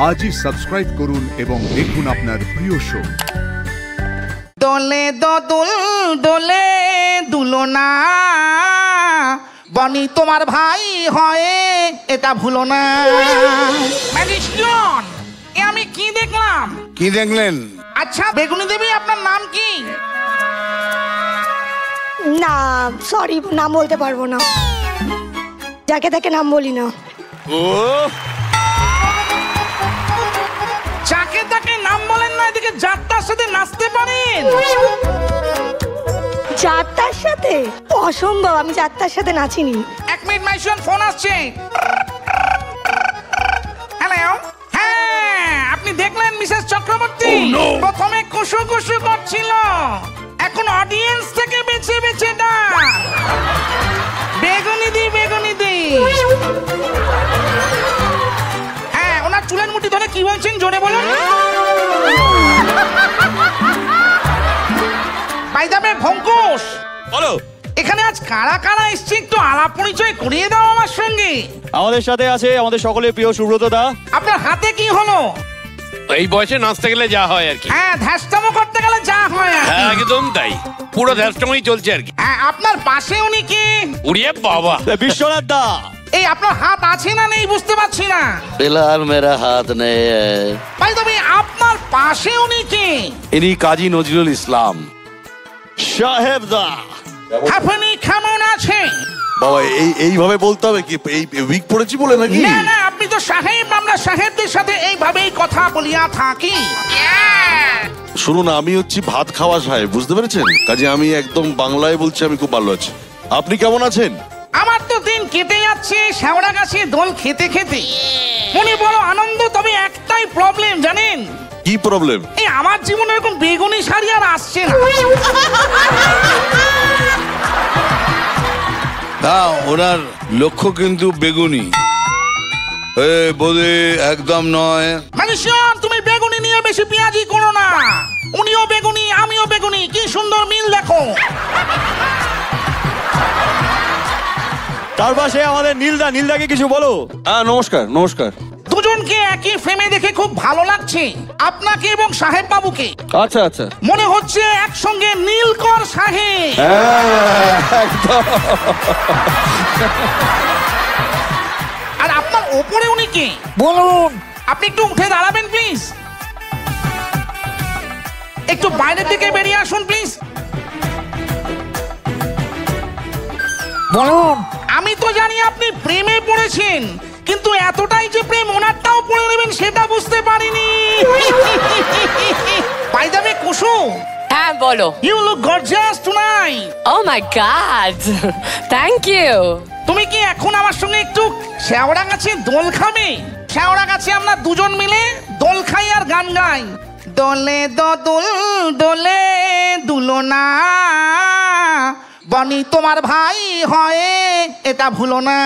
আজই সাবস্ক্রাইব করুন এবং দেখুন আপনার প্রিয় শো। দোলে দোল দোলে দুলনা, বনি তোমার ভাই হয় এটা ভুলো না। ম্যাজিস্ট্রিয়ন, এ আমি কি দেখলাম? কি দেখলেন? আচ্ছা বেগুনি দেবী, আপনার নাম কি? না সরি, নাম বলতে পারবো না, যাকে তাকে নাম বলি না। ও যাকে তাকে নাম বলেন না, এদিকে যাত্রার সাথে নাচতে পারেন? যাত্রার সাথে? অসম্ভব, আমি যাত্রার সাথে নাচিনি। এক মিনিট মাইশন, ফোন আসছে। হ্যালো, হ্যাঁ আপনি দেখলেন মিসেস চক্রবর্তী? প্রথমে কুসু কুসু করছিল, এখন অডিয়েন্স থেকে বেছে বেছে ডাক। বেগুনি দি বেগুনি দি। হ্যাঁ, ওনার চুলের মুঠি ধরে কি বলছেন জোরে বলুন। বাই দ্য ওয়ে ভঙ্কুশ, বলো এখানে আজ কারা কারা এসছে একটু আলাপ পরিচয় করিয়ে দাও আমার সঙ্গে। আমাদের সাথে আছে আমাদের সকলের প্রিয় সুব্রত দা। আপনার হাতে কি হলো? এই বয়সে নাচতে গেলে যা হয় আর কি। হ্যাঁ, ধ্যাসটামো করতে গেলে যা হয় আর কি। হ্যাঁ একদম তাই, পুরো ধ্যাসটামোই চলছে আর কি। হ্যাঁ, আপনার পাশে উনি কি? উড়িয়ে বাবা, বিশ্বনাথ দা। এই আপনার হাত আছে না নেই বুঝতে পারছি না। फिलहाल मेरा हाथ नहीं है। ভাই তবে আপনার পাশে উনি কি? ইনি কাজী নজরুল ইসলাম। সাহেব দা। আপনি কেমন আছেন? বাবা এইভাবে বলতে হবে কি? এই উইক পড়েছি বলে নাকি? না না, আপনি তো সাহেব, আমরা সাহেবদের সাথে এইভাবেই কথা বলিয়া থাকি। শুনুন, আমি হচ্ছি ভাত খাওয়া সাহেব, বুঝতে পেরেছেন? কাজে আমি একদম বাংলায় বলছি, আমি খুব ভালো আছি। আপনি কেমন আছেন? আমার তো দিন কেটে যাচ্ছে শেওড়া গাছে দোল খেতে খেতে। মনে বড় আনন্দ, তবে একটাই প্রবলেম জানেন? কি প্রবলেম? এই আমার জীবনে এরকম বেগুনি শাড়ি আর আসছে না। না, ওনার লক্ষ্য কিন্তু বেগুনি। বোধে একদম নয়। মানুষজন, তুমি বেগুনি নিয়ে বেশি পেঁয়াজি করো না। উনিও বেগুনি, আমিও বেগুনি, কি সুন্দর মিল দেখো। তার পাশে আমাদের নীলদা। নীলদাকে কিছু বলো। হ্যাঁ নমস্কার। নমস্কার। দুজনকে একই ফ্রেমে দেখে খুব ভালো লাগছে, আপনাকে এবং সাহেব বাবুকে। আচ্ছা আচ্ছা, মনে হচ্ছে একসঙ্গে নীলকর সাহেব। আর আপনার ওপরে উনি কে বলুন? আপনি একটু উঠে দাঁড়াবেন প্লিজ, একটু বাইরের দিকে বেরিয়ে আসুন প্লিজ। বলুন। আমি তো জানি আপনি প্রেমে পড়েছেন, কিন্তু এতটাই যে প্রেম ওনারটাও পড়ে নেবেন সেটা বুঝতে পারিনি। By the way Kusu. হ্যাঁ বলো। You look gorgeous tonight. Oh my God, thank you. তুমি কি এখন আমার সঙ্গে একটু শেওড়া গাছে দোল খাবে? শেওড়া গাছে আমরা দুজন মিলে দোল খাই আর গান গাই। দোলে দোল দোলে দুলনা, বনি তোমার ভাই হয় এটা ভুলো না।